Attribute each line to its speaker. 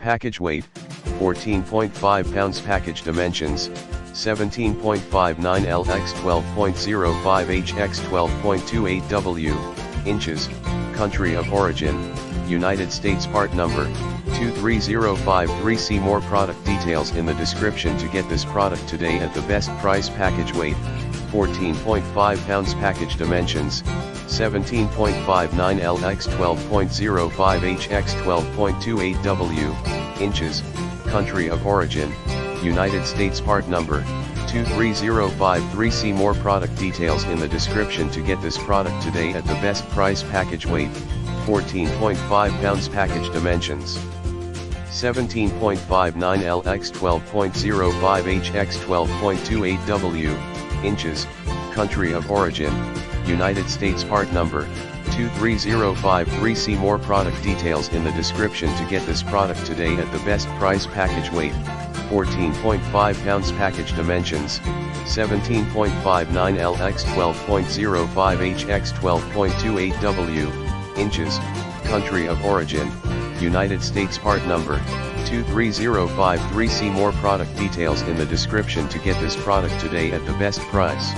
Speaker 1: Package weight, 14.5 pounds. Package dimensions, 17.59 L x 12.05 H x 12.28 W, inches. Country of origin, United States. Part number, 23053. See more product details in the description to get this product today at the best price. Package weight, 14.5 pounds. Package dimensions, 17.59 L x 12.05 H x 12.28 W, inches. Country of origin, United States. Part number, 23053. See more product details in the description to get this product today at the best price. Package weight, 14.5 pounds. Package dimensions, 17.59 L x 12.05 H x 12.28 W, inches. Country of origin, United States. Part number, 23053. See more product details in the description to get this product today at the best price. Package weight, 14.5 pounds. Package dimensions, 17.59 L x 12.05 H x 12.28 W, inches. Country of origin, United States. Part number, 23053. See more product details in the description to get this product today at the best price.